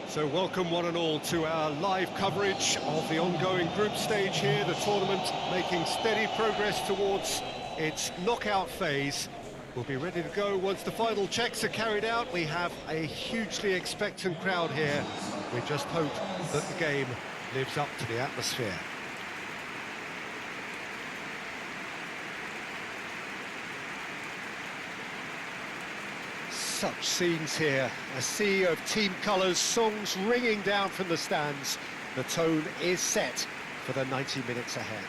So welcome one and all to our live coverage of the ongoing group stage here, the tournament making steady progress towards its knockout phase. We'll be ready to go once the final checks are carried out. We have a hugely expectant crowd here. We just hope that the game lives up to the atmosphere. Such scenes here, a sea of team colours, songs ringing down from the stands. The tone is set for the 90 minutes ahead.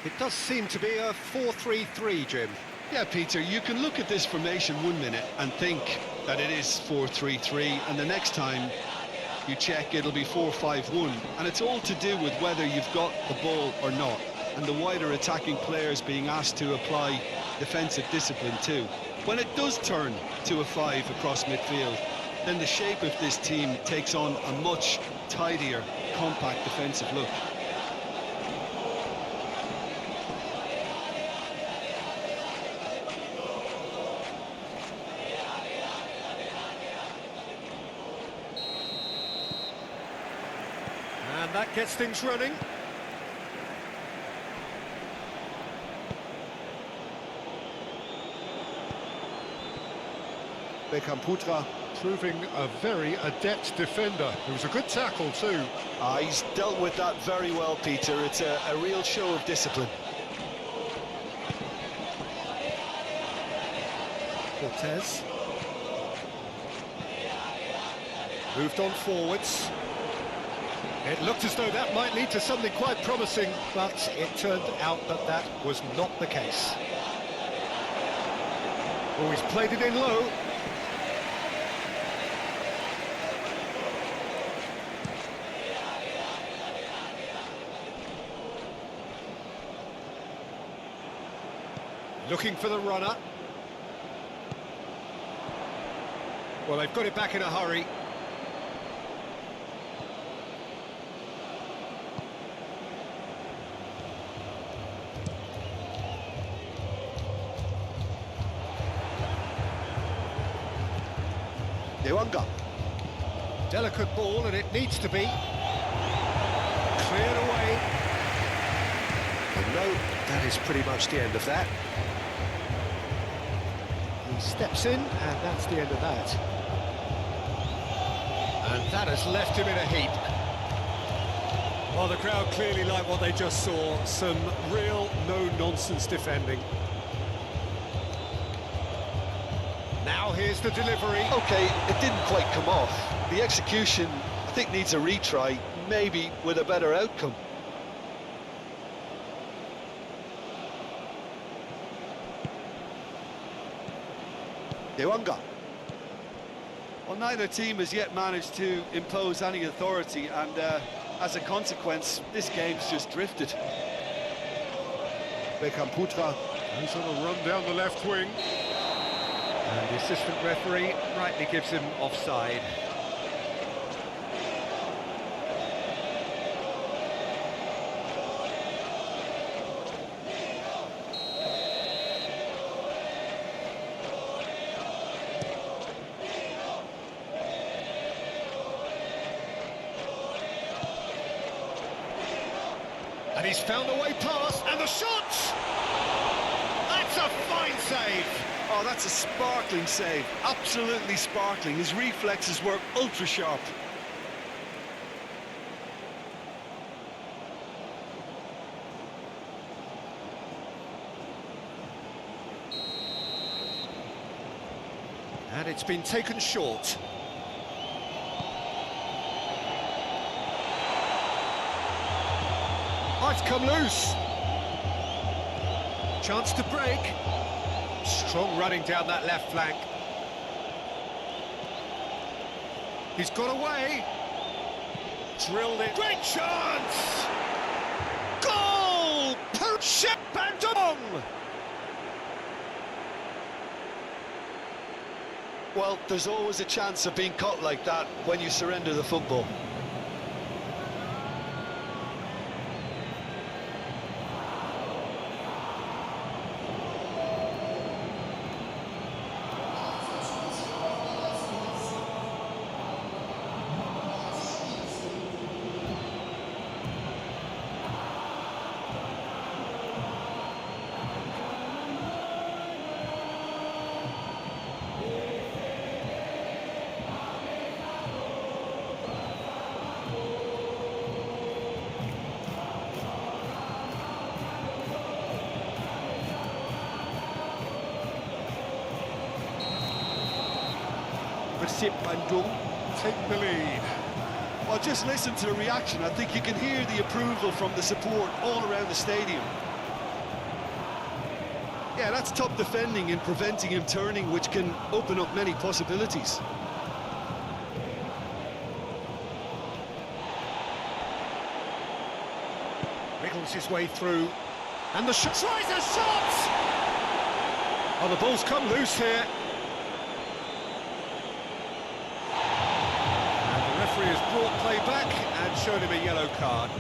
It does seem to be a 4-3-3, Jim. Yeah, Peter, you can look at this formation 1 minute and think that it is 4-3-3, and the next time you check it'll be 4-5-1, and it's all to do with whether you've got the ball or not, and the wider attacking players being asked to apply defensive discipline too. When it does turn to a 5 across midfield, then the shape of this team takes on a much tidier, compact defensive look. And that gets things running. Beckham Putra Proving a very adept defender. It was a good tackle too. He's dealt with that very well, Peter. It's a real show of discipline. Cortez. Moved on forwards. It looked as though that might lead to something quite promising, but it turned out that that was not the case. Oh, he's played it in low. Looking for the runner. Well, they've got it back in a hurry. Dewanga. Delicate ball, and it needs to be cleared away. And no, that is pretty much the end of that. He steps in, and that's the end of that. And that has left him in a heap. Well, the crowd clearly like what they just saw. Some real no-nonsense defending. Now here's the delivery. Okay, it didn't quite come off. The execution, I think, needs a retry, maybe with a better outcome. Dewanga. Well, neither team has yet managed to impose any authority, and as a consequence, this game's just drifted. Beckham Putra. He's on a run down the left wing. And the assistant referee rightly gives him offside. And he's found a way past, and the shot! That's a fine save! Oh, that's a sparkling save, absolutely sparkling. His reflexes were ultra sharp. And it's been taken short. Oh, it's come loose. Chance to break. Strong running down that left flank. He's got away. Drilled it. Great chance! Goal! Ship and Dong! Well, there's always a chance of being caught like that when you surrender the football. Persib Bandung Take the lead. Well, just listen to the reaction. I think you can hear the approval from the support all around the stadium. Yeah, that's top defending and preventing him turning, which can open up many possibilities. Wriggles his way through. And the shot. Tries a shot! Oh, the ball's come loose here. And the referee has brought play back and shown him a yellow card.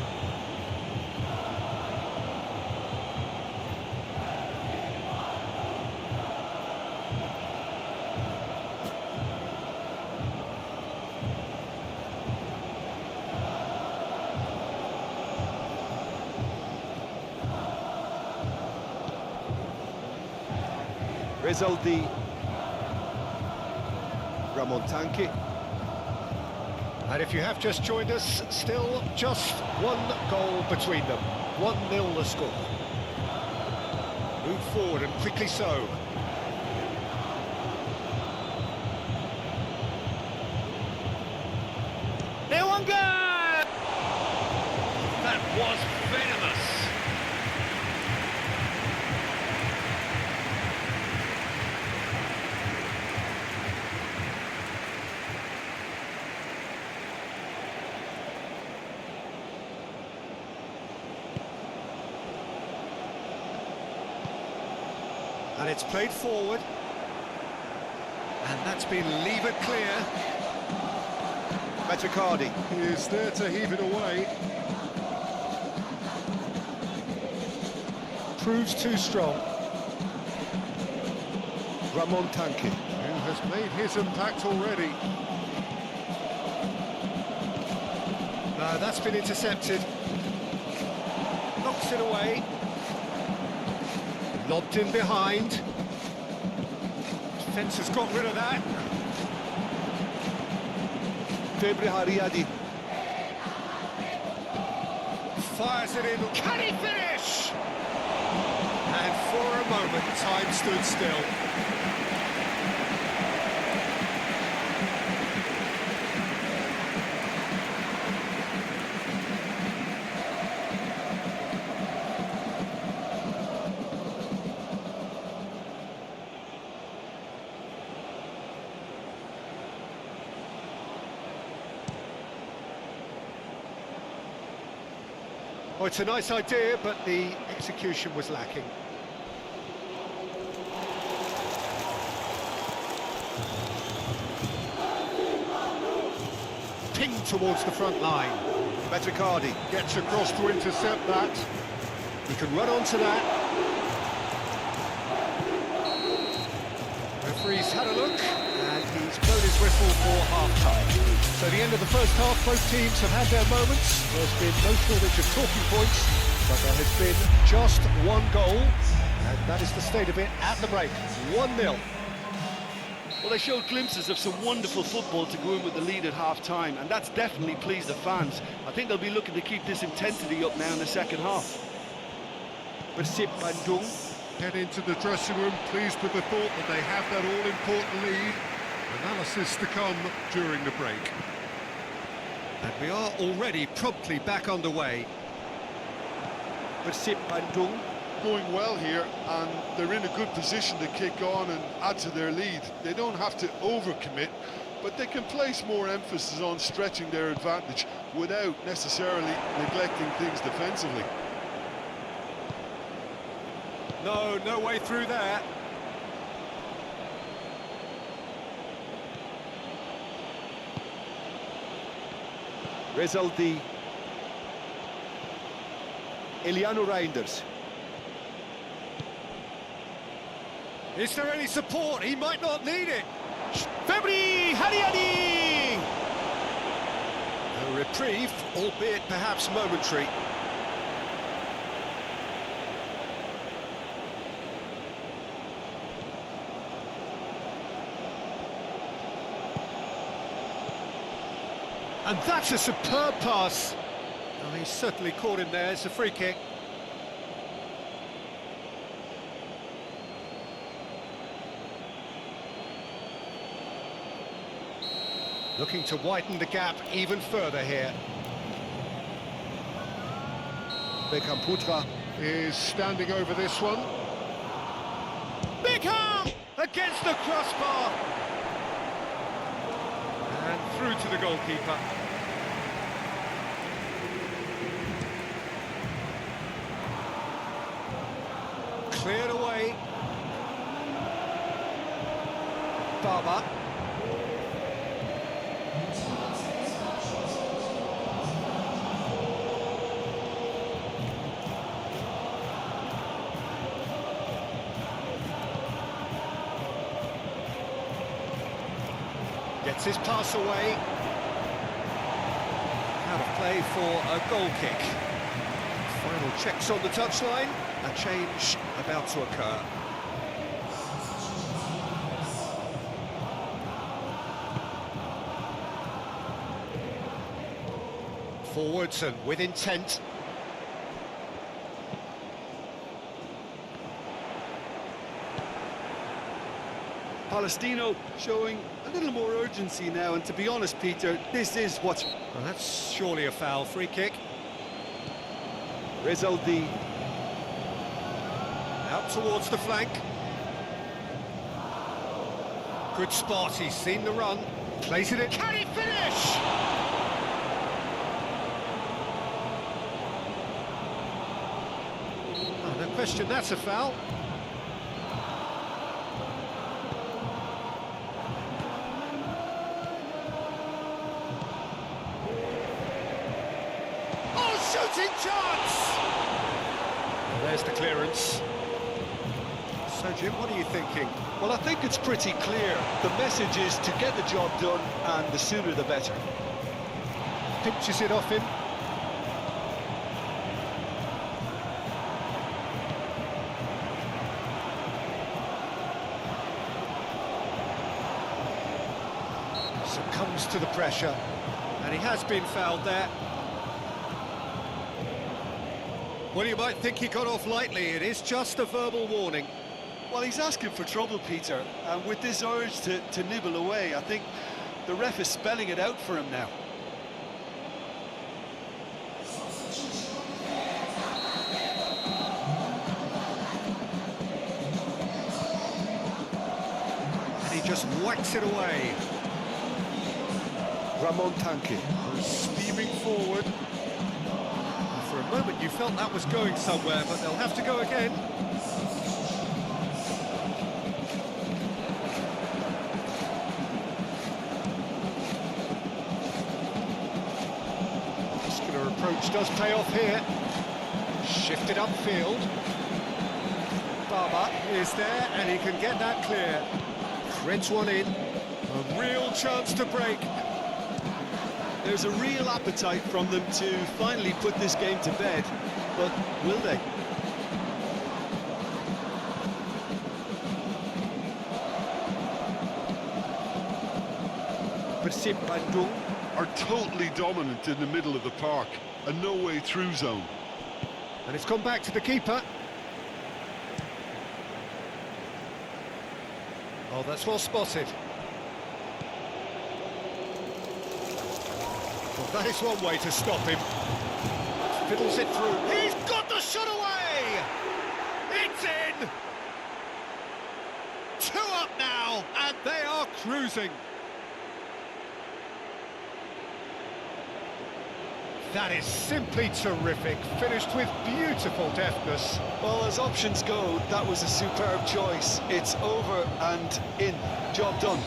Rezaldi, Ramon Tanque. And if you have just joined us, still just one goal between them. 1-0 the score. Move forward and quickly so. Newanga! That was venomous. And it's played forward. And that's been levered clear. Metricardi. He is there to heave it away. Proves too strong. Ramon Tanque. Who has made his impact already. That's been intercepted. Knocks it away. Lobbed in behind. Defence has got rid of that. Febre Hariadi. Fires it in. Can he finish? And for a moment, time stood still. Well, it's a nice idea, but the execution was lacking. Pinged towards the front line. Metricardi. Gets across to intercept that. He can run onto that. Referee's had a look, and he's blown his whistle for half-time. So the end of the first half, both teams have had their moments. There's been no shortage of talking points, but there has been just one goal, and that is the state of it at the break. 1-0. Well, they showed glimpses of some wonderful football to go in with the lead at half-time, and that's definitely pleased the fans. I think they'll be looking to keep this intensity up now in the second half. Persib Bandung. Head into the dressing room, pleased with the thought that they have that all-important lead. Analysis to come during the break. And we are already promptly back underway. Persib Bandung. Going well here, and they're in a good position to kick on and add to their lead. They don't have to overcommit, but they can place more emphasis on stretching their advantage without necessarily neglecting things defensively. No way through there. Rezaldi. Eliano Reinders. Is there any support? He might not need it. Febri Hariani! A reprieve, albeit perhaps momentary. And that's a superb pass. Oh, he's certainly caught him there. It's a free kick. Looking to widen the gap even further here. Beckham Putra. Is standing over this one. Beckham! Against the crossbar! And through to the goalkeeper. Cleared away. Barber. Gets his pass away. Out of play for a goal kick. Final checks on the touchline. A change about to occur. Forwards and with intent. Palestino showing a little more urgency now, and to be honest, Peter, this is what's... Well, that's surely a foul. Free kick. Rezaldi. Out towards the flank. Good spot, he's seen the run. Plays it in. Can he finish? Oh, no question, that's a foul. Oh, shooting chance! Well, there's the clearance. So, Jim, what are you thinking? Well, I think it's pretty clear. The message is to get the job done, and the sooner the better. Pinches it off him. Succumbs to the pressure, and he has been fouled there. Well, you might think he got off lightly. It is just a verbal warning. Well, he's asking for trouble, Peter, and with this urge to nibble away, I think the ref is spelling it out for him now. And he just whacks it away. Ramon Tanque. Steaming forward. For a moment you felt that was going somewhere, but they'll have to go again. Muscular approach does pay off here. Shifted upfield. Barber is there and he can get that clear. Threads one in. A real chance to break. There's a real appetite from them to finally put this game to bed, but will they? Persib Bandung. Are totally dominant in the middle of the park. A no-way through zone. And it's gone back to the keeper. Oh, that's well spotted. Well, that is one way to stop him. Fiddles it through. He's got the shot away! It's in! 2 up now, and they are cruising. That is simply terrific, finished with beautiful deftness. Well, as options go, that was a superb choice. It's over and in. Job done.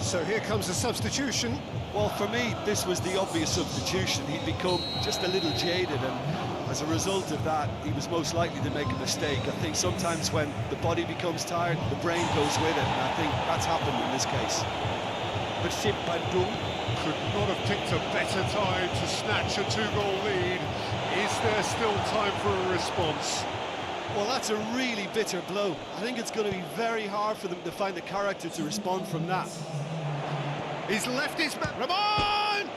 So here comes the substitution. Well, for me, this was the obvious substitution. He'd become just a little jaded, and as a result of that, he was most likely to make a mistake. I think sometimes when the body becomes tired, the brain goes with it, and I think that's happened in this case. Persib Bandung could not have picked a better time to snatch a two-goal lead. Is there still time for a response? Well, that's a really bitter blow. I think it's going to be very hard for them to find the character to respond from that. He's left his man. Ramon!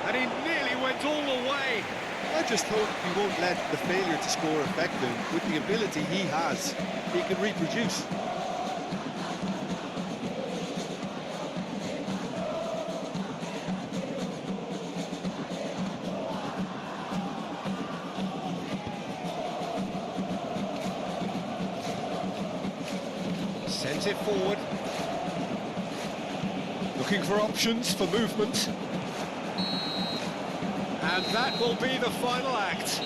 And he nearly went all the way. I just hope he won't let the failure to score affect him. With the ability he has, he can reproduce. Sent it forward. Looking for options for movement. And that will be the final act.